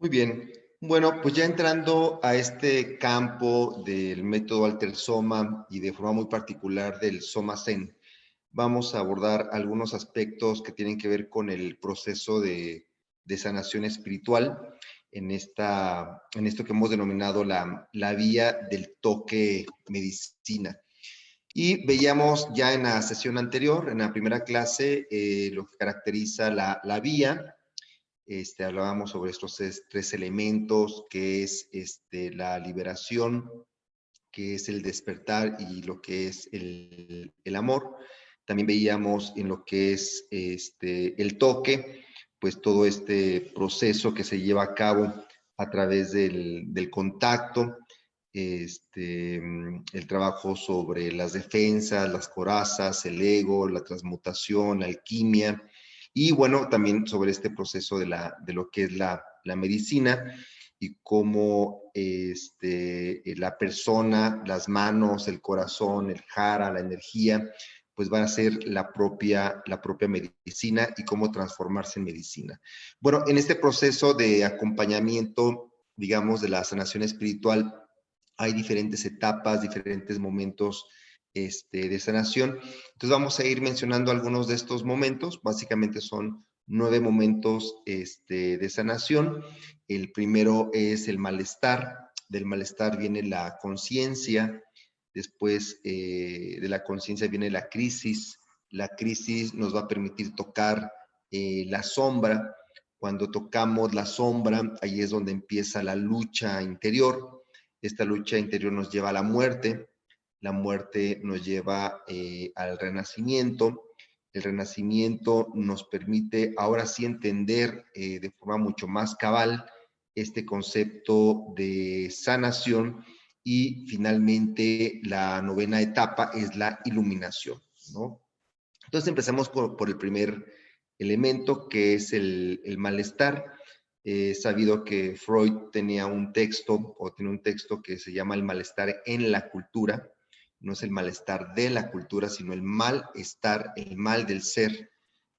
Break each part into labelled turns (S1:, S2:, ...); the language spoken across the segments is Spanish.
S1: Muy bien. Bueno, pues ya entrando a este campo del método Alter Soma y de forma muy particular del Soma Zen, vamos a abordar algunos aspectos que tienen que ver con el proceso de sanación espiritual en esto que hemos denominado la vía del toque medicina. Y veíamos ya en la sesión anterior, en la primera clase, lo que caracteriza la vía. Hablábamos sobre estos tres elementos, que es la liberación, que es el despertar y lo que es el amor. También veíamos en lo que es el toque, pues todo este proceso que se lleva a cabo a través del contacto, el trabajo sobre las defensas, las corazas, el ego, la transmutación, la alquimia, y bueno, también sobre este proceso de lo que es la medicina y cómo la persona, las manos, el corazón, el jara, la energía, pues van a ser la propia medicina y cómo transformarse en medicina. Bueno, en este proceso de acompañamiento, digamos, de la sanación espiritual, hay diferentes etapas, diferentes momentos de sanación. Entonces vamos a ir mencionando algunos de estos momentos. Básicamente son 9 momentos de sanación. El primero es el malestar. Del malestar viene la conciencia. Después de la conciencia viene la crisis. La crisis nos va a permitir tocar la sombra. Cuando tocamos la sombra, ahí es donde empieza la lucha interior. Esta lucha interior nos lleva a la muerte nos lleva al renacimiento, el renacimiento nos permite ahora sí entender de forma mucho más cabal este concepto de sanación y finalmente la novena etapa es la iluminación, ¿no? Entonces empezamos por el primer elemento que es el malestar. Sabido que Freud tenía un texto o tiene un texto que se llama El malestar en la cultura. No es el malestar de la cultura, sino el malestar, el mal del ser,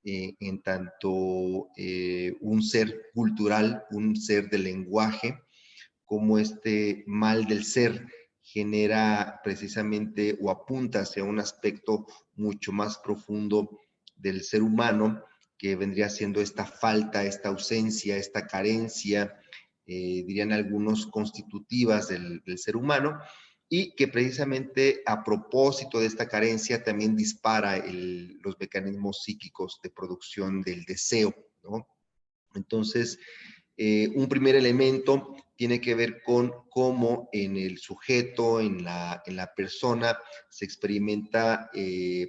S1: en tanto un ser cultural, un ser del lenguaje, como este mal del ser genera precisamente o apunta hacia un aspecto mucho más profundo del ser humano, que vendría siendo esta falta, esta ausencia, esta carencia, dirían algunos, constitutivas del ser humano, y que precisamente a propósito de esta carencia también dispara los mecanismos psíquicos de producción del deseo, ¿no? Entonces, un primer elemento tiene que ver con cómo en el sujeto, en la persona, se experimenta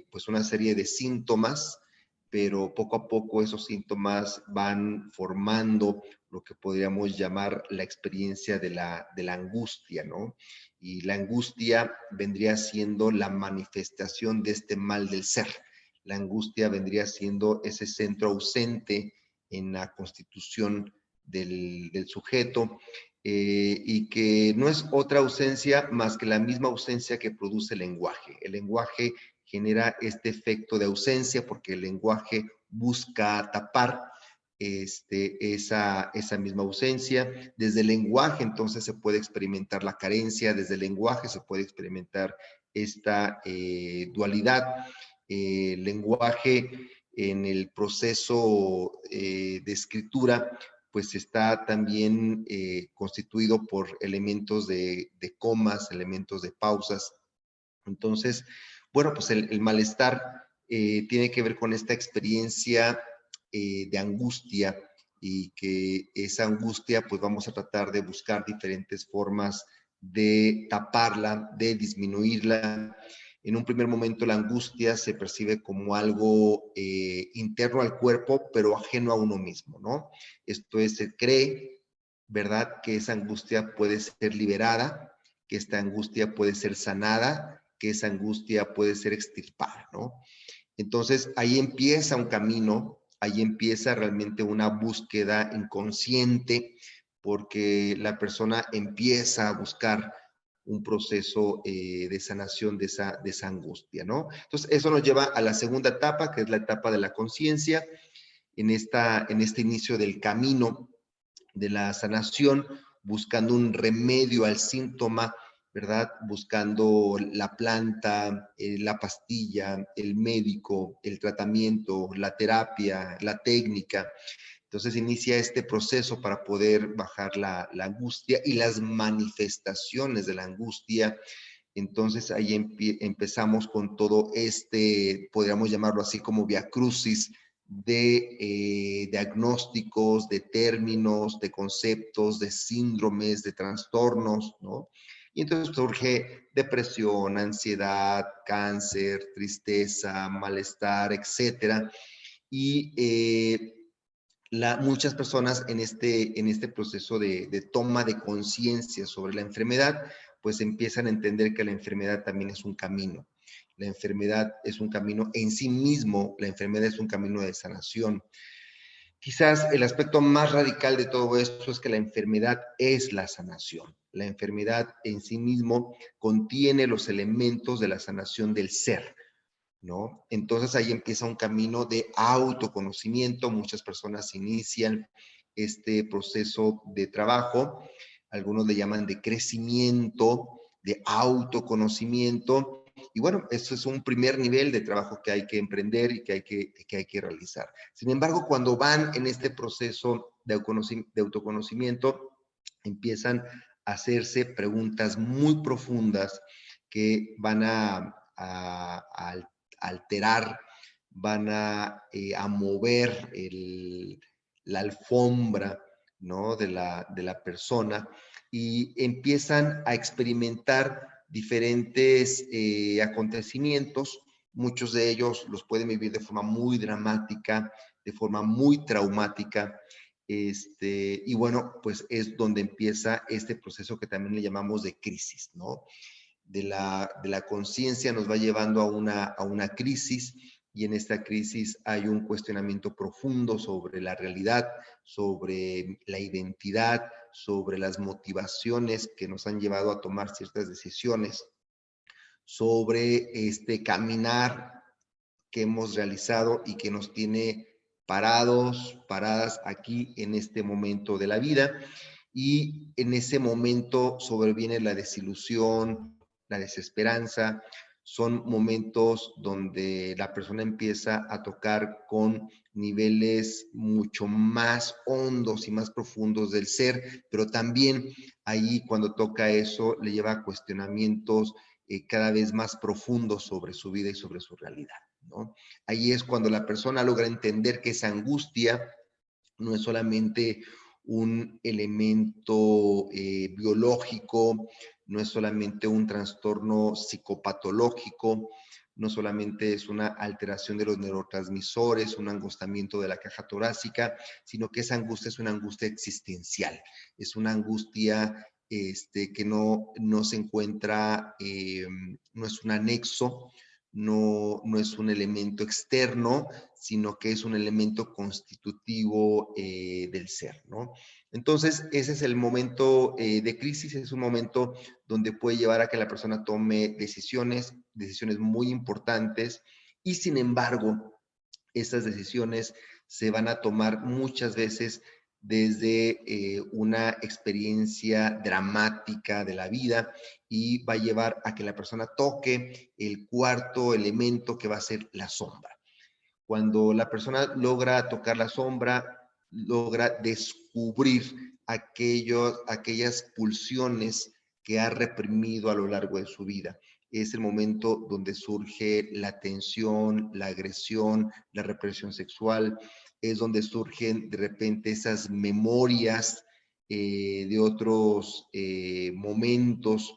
S1: pues una serie de síntomas, pero poco a poco esos síntomas van formando lo que podríamos llamar la experiencia de la angustia, ¿no? Y la angustia vendría siendo la manifestación de este mal del ser. La angustia vendría siendo ese centro ausente en la constitución del sujeto, y que no es otra ausencia más que la misma ausencia que produce el lenguaje. El lenguaje genera este efecto de ausencia porque el lenguaje busca tapar esa misma ausencia. Desde el lenguaje entonces se puede experimentar la carencia, desde el lenguaje se puede experimentar esta dualidad. El lenguaje en el proceso de escritura pues está también constituido por elementos de comas, elementos de pausas. Entonces, bueno, pues el malestar tiene que ver con esta experiencia de angustia, y que esa angustia pues vamos a tratar de buscar diferentes formas de taparla, de disminuirla. En un primer momento la angustia se percibe como algo interno al cuerpo, pero ajeno a uno mismo, ¿no? Esto es, se cree, ¿verdad?, que esa angustia puede ser liberada, que esta angustia puede ser sanada, que esa angustia puede ser extirpada, ¿no? Entonces, ahí empieza un camino, ahí empieza realmente una búsqueda inconsciente, porque la persona empieza a buscar un proceso de sanación de esa angustia, ¿no? Entonces, eso nos lleva a la segunda etapa, que es la etapa de la conciencia. En este inicio del camino de la sanación, buscando un remedio al síntoma, ¿verdad? Buscando la planta, la pastilla, el médico, el tratamiento, la terapia, la técnica. Entonces inicia este proceso para poder bajar la angustia y las manifestaciones de la angustia. Entonces ahí empezamos con todo este, podríamos llamarlo así como viacrucis de diagnósticos, de términos, de conceptos, de síndromes, de trastornos, ¿no? Y entonces surge depresión, ansiedad, cáncer, tristeza, malestar, etcétera. Y muchas personas en este proceso de toma de conciencia sobre la enfermedad, pues empiezan a entender que la enfermedad también es un camino. La enfermedad es un camino en sí mismo, la enfermedad es un camino de sanación. Quizás el aspecto más radical de todo esto es que la enfermedad es la sanación. La enfermedad en sí mismo contiene los elementos de la sanación del ser, ¿no? Entonces ahí empieza un camino de autoconocimiento. Muchas personas inician este proceso de trabajo, algunos le llaman de crecimiento, de autoconocimiento. Y bueno, eso es un primer nivel de trabajo que hay que emprender y que hay que realizar. Sin embargo, cuando van en este proceso de autoconocimiento, empiezan a hacerse preguntas muy profundas que van a alterar, van a mover la alfombra, ¿no? de la persona y empiezan a experimentar diferentes acontecimientos. Muchos de ellos los pueden vivir de forma muy dramática, de forma muy traumática. Y bueno, pues es donde empieza este proceso que también le llamamos de crisis, ¿no? De la conciencia nos va llevando a una crisis y en esta crisis hay un cuestionamiento profundo sobre la realidad, sobre la identidad, sobre las motivaciones que nos han llevado a tomar ciertas decisiones, sobre este caminar que hemos realizado y que nos tiene parados, paradas aquí en este momento de la vida. Y en ese momento sobreviene la desilusión, la desesperanza. Son momentos donde la persona empieza a tocar con niveles mucho más hondos y más profundos del ser, pero también ahí cuando toca eso le lleva a cuestionamientos cada vez más profundos sobre su vida y sobre su realidad, ¿no? Ahí es cuando la persona logra entender que esa angustia no es solamente un elemento biológico, no es solamente un trastorno psicopatológico, no solamente es una alteración de los neurotransmisores, un angustiamiento de la caja torácica, sino que esa angustia es una angustia existencial, es una angustia que no se encuentra, no es un anexo, no es un elemento externo, sino que es un elemento constitutivo del ser, ¿no? Entonces, ese es el momento de crisis, es un momento donde puede llevar a que la persona tome decisiones muy importantes, y sin embargo, estas decisiones se van a tomar muchas veces desde una experiencia dramática de la vida y va a llevar a que la persona toque el cuarto elemento que va a ser la sombra. Cuando la persona logra tocar la sombra, logra descubrir aquellas pulsiones que ha reprimido a lo largo de su vida. Es el momento donde surge la tensión, la agresión, la represión sexual, es donde surgen de repente esas memorias de otros momentos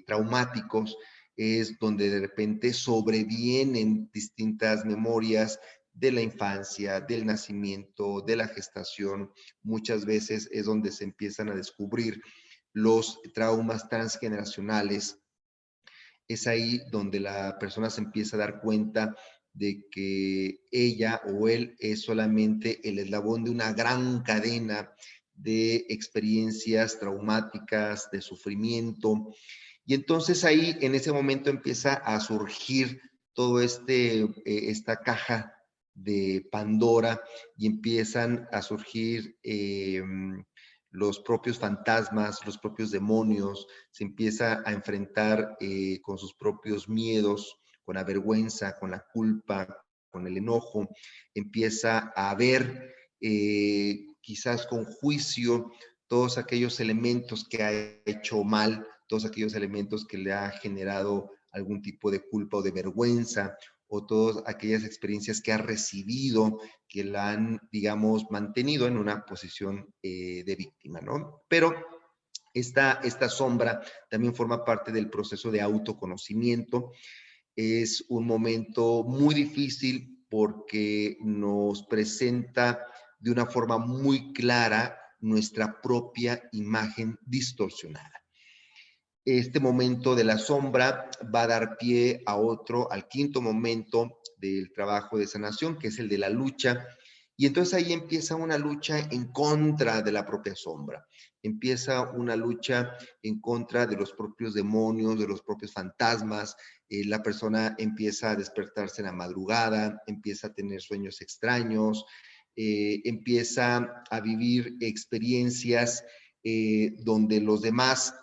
S1: traumáticos, es donde de repente sobrevienen distintas memorias de la infancia, del nacimiento, de la gestación. Muchas veces es donde se empiezan a descubrir los traumas transgeneracionales. Es ahí donde la persona se empieza a dar cuenta de que ella o él es solamente el eslabón de una gran cadena de experiencias traumáticas, de sufrimiento. Y entonces ahí, en ese momento, empieza a surgir todo esta caja de Pandora y empiezan a surgir los propios fantasmas, los propios demonios, se empieza a enfrentar con sus propios miedos, con la vergüenza, con la culpa, con el enojo, empieza a ver quizás con juicio todos aquellos elementos que ha hecho mal, todos aquellos elementos que le ha generado algún tipo de culpa o de vergüenza, o todas aquellas experiencias que ha recibido que la han, digamos, mantenido en una posición de víctima, ¿no? Pero esta sombra también forma parte del proceso de autoconocimiento. Es un momento muy difícil porque nos presenta de una forma muy clara nuestra propia imagen distorsionada. Este momento de la sombra va a dar pie a otro, al quinto momento del trabajo de sanación, que es el de la lucha. Y entonces ahí empieza una lucha en contra de la propia sombra. Empieza una lucha en contra de los propios demonios, de los propios fantasmas. La persona empieza a despertarse en la madrugada, empieza a tener sueños extraños, empieza a vivir experiencias donde los demás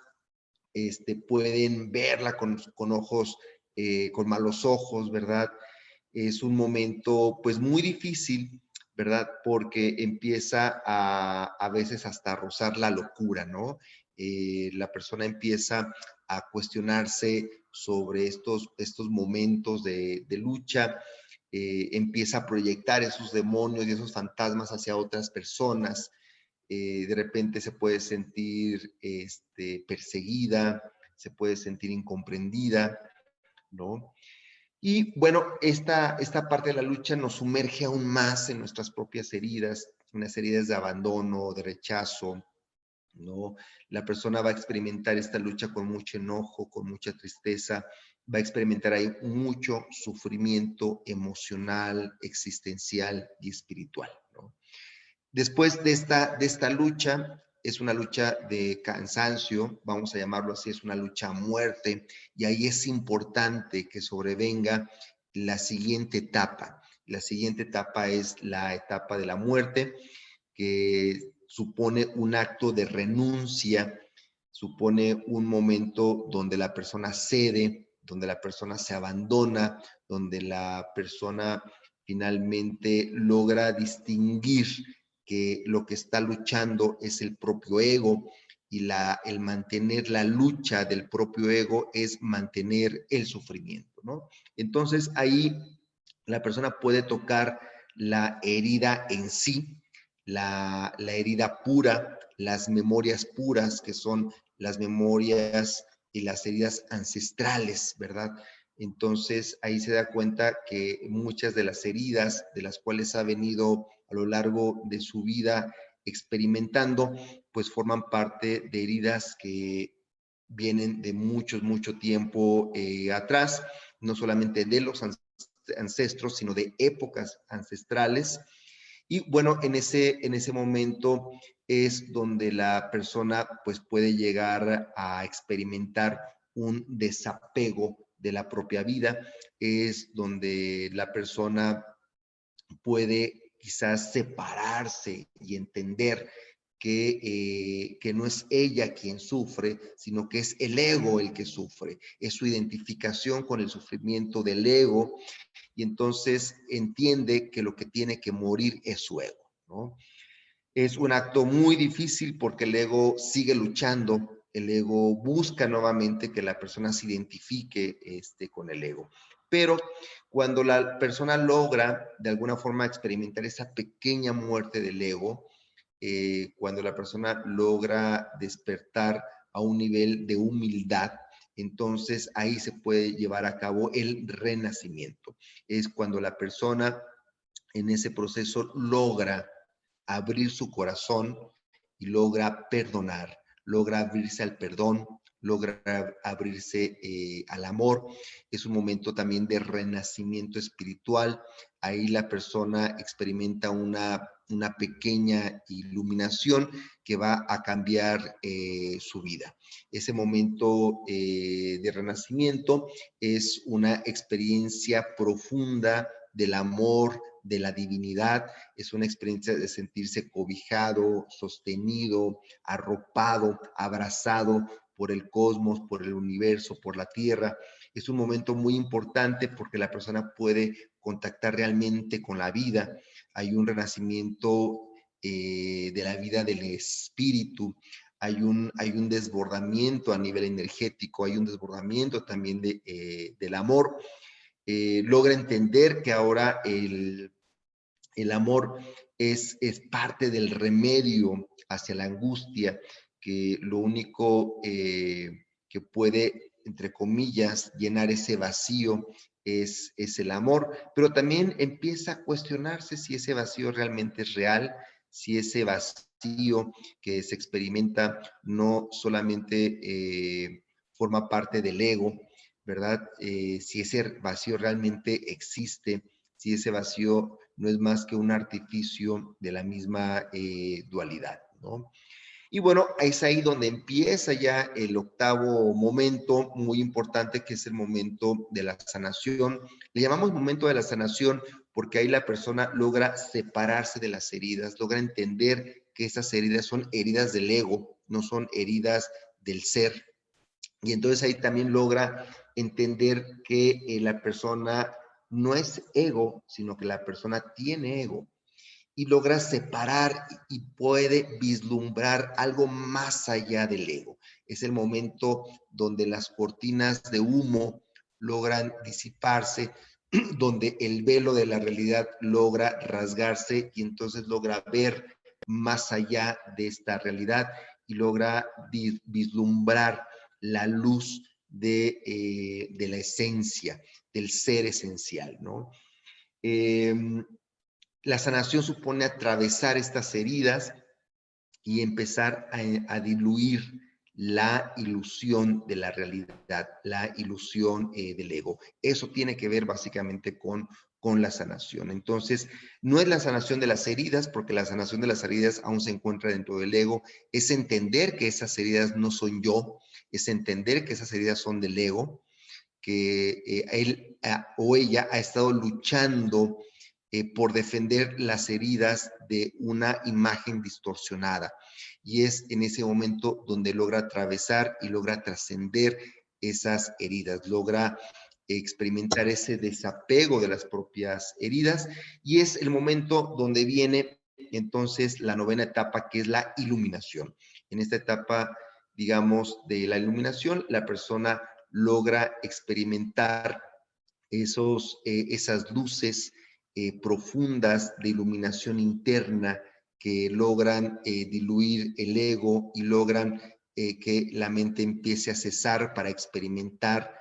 S1: pueden verla con ojos, con malos ojos, ¿verdad? Es un momento pues muy difícil, ¿verdad? Porque empieza a veces hasta a rozar la locura, ¿no? La persona empieza a cuestionarse sobre estos momentos de lucha, empieza a proyectar esos demonios y esos fantasmas hacia otras personas, de repente se puede sentir perseguida, se puede sentir incomprendida, ¿no? Y bueno, esta parte de la lucha nos sumerge aún más en nuestras propias heridas, unas heridas de abandono, de rechazo, ¿no? La persona va a experimentar esta lucha con mucho enojo, con mucha tristeza, va a experimentar ahí mucho sufrimiento emocional, existencial y espiritual, ¿no? Después de esta lucha, es una lucha de cansancio, vamos a llamarlo así, es una lucha a muerte, y ahí es importante que sobrevenga la siguiente etapa. La siguiente etapa es la etapa de la muerte, que supone un acto de renuncia, supone un momento donde la persona cede, donde la persona se abandona, donde la persona finalmente logra distinguir que lo que está luchando es el propio ego y el mantener la lucha del propio ego es mantener el sufrimiento, ¿no? Entonces ahí la persona puede tocar la herida en sí, la herida pura, las memorias puras, que son las memorias y las heridas ancestrales, ¿verdad? Entonces ahí se da cuenta que muchas de las heridas de las cuales ha venido a lo largo de su vida experimentando, pues forman parte de heridas que vienen de mucho tiempo atrás, no solamente de los ancestros, sino de épocas ancestrales. Y bueno, en ese momento es donde la persona pues puede llegar a experimentar un desapego de la propia vida, es donde la persona puede quizás separarse y entender que no es ella quien sufre, sino que es el ego el que sufre, es su identificación con el sufrimiento del ego y entonces entiende que lo que tiene que morir es su ego, ¿no? Es un acto muy difícil porque el ego sigue luchando, el ego busca nuevamente que la persona se identifique con el ego. Pero cuando la persona logra de alguna forma experimentar esa pequeña muerte del ego, cuando la persona logra despertar a un nivel de humildad, entonces ahí se puede llevar a cabo el renacimiento. Es cuando la persona en ese proceso logra abrir su corazón y logra perdonar, logra abrirse al perdón, logra abrirse al amor. Es un momento también de renacimiento espiritual. Ahí la persona experimenta una pequeña iluminación que va a cambiar su vida. Ese momento de renacimiento es una experiencia profunda del amor, de la divinidad, es una experiencia de sentirse cobijado, sostenido, arropado, abrazado por el cosmos, por el universo, por la tierra. Es un momento muy importante porque la persona puede contactar realmente con la vida. Hay un renacimiento de la vida del espíritu, hay un desbordamiento a nivel energético, hay un desbordamiento también del amor. Logra entender que ahora el amor es parte del remedio hacia la angustia, que lo único que puede, entre comillas, llenar ese vacío es el amor, pero también empieza a cuestionarse si ese vacío realmente es real, si ese vacío que se experimenta no solamente forma parte del ego, ¿verdad? Si ese vacío realmente existe, si ese vacío no es más que un artificio de la misma dualidad, ¿no? Y bueno, es ahí donde empieza ya el octavo momento muy importante, que es el momento de la sanación. Le llamamos momento de la sanación porque ahí la persona logra separarse de las heridas, logra entender que esas heridas son heridas del ego, no son heridas del ser. Y entonces ahí también logra entender que la persona no es ego, sino que la persona tiene ego y logra separar y puede vislumbrar algo más allá del ego. Es el momento donde las cortinas de humo logran disiparse, donde el velo de la realidad logra rasgarse y entonces logra ver más allá de esta realidad y logra vislumbrar la luz de la esencia, del ser esencial, ¿no? La sanación supone atravesar estas heridas y empezar a diluir la ilusión de la realidad, la ilusión del ego. Eso tiene que ver básicamente con la sanación. Entonces, no es la sanación de las heridas, porque la sanación de las heridas aún se encuentra dentro del ego, es entender que esas heridas no son yo, es entender que esas heridas son del ego, que él o ella ha estado luchando por defender las heridas de una imagen distorsionada. Y es en ese momento donde logra atravesar y logra trascender esas heridas, logra experimentar ese desapego de las propias heridas y es el momento donde viene entonces la novena etapa, que es la iluminación. En esta etapa, digamos, de la iluminación, la persona logra experimentar esas luces profundas de iluminación interna que logran diluir el ego y logran que la mente empiece a cesar para experimentar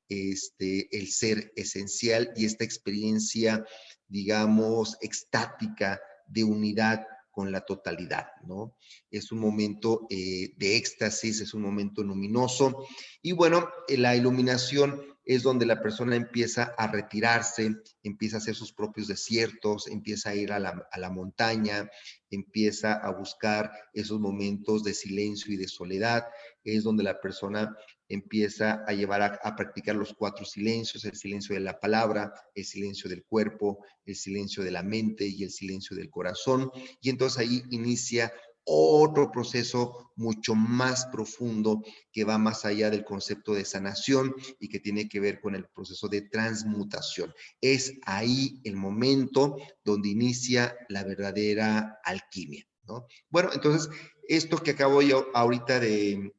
S1: el ser esencial y esta experiencia, digamos, extática de unidad con la totalidad, ¿no? Es un momento de éxtasis, es un momento luminoso y bueno, la iluminación es donde la persona empieza a retirarse, empieza a hacer sus propios desiertos, empieza a ir a la montaña, empieza a buscar esos momentos de silencio y de soledad, es donde la persona empieza a llevar a practicar los 4 silencios, el silencio de la palabra, el silencio del cuerpo, el silencio de la mente y el silencio del corazón. Y entonces ahí inicia otro proceso mucho más profundo que va más allá del concepto de sanación y que tiene que ver con el proceso de transmutación. Es ahí el momento donde inicia la verdadera alquimia, ¿no? Bueno, entonces, esto que acabo yo ahorita de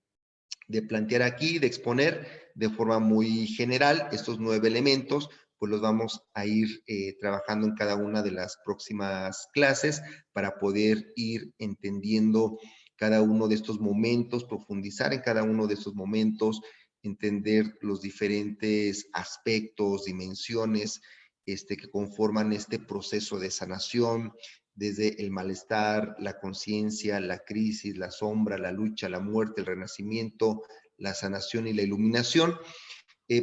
S1: plantear aquí, de exponer de forma muy general estos 9 elementos, pues los vamos a ir trabajando en cada una de las próximas clases para poder ir entendiendo cada uno de estos momentos, profundizar en cada uno de estos momentos, entender los diferentes aspectos, dimensiones que conforman este proceso de sanación, desde el malestar, la conciencia, la crisis, la sombra, la lucha, la muerte, el renacimiento, la sanación y la iluminación,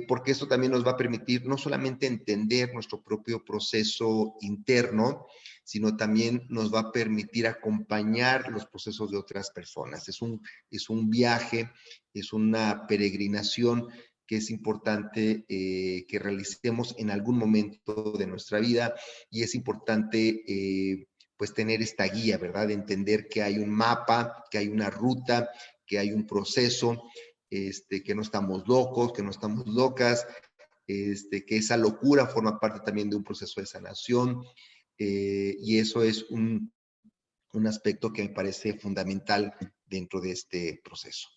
S1: porque esto también nos va a permitir no solamente entender nuestro propio proceso interno, sino también nos va a permitir acompañar los procesos de otras personas. Es un viaje, es una peregrinación que es importante que realicemos en algún momento de nuestra vida, y es importante pues tener esta guía, ¿verdad? Entender que hay un mapa, que hay una ruta, que hay un proceso, que no estamos locos, que no estamos locas, que esa locura forma parte también de un proceso de sanación, y eso es un aspecto que me parece fundamental dentro de este proceso.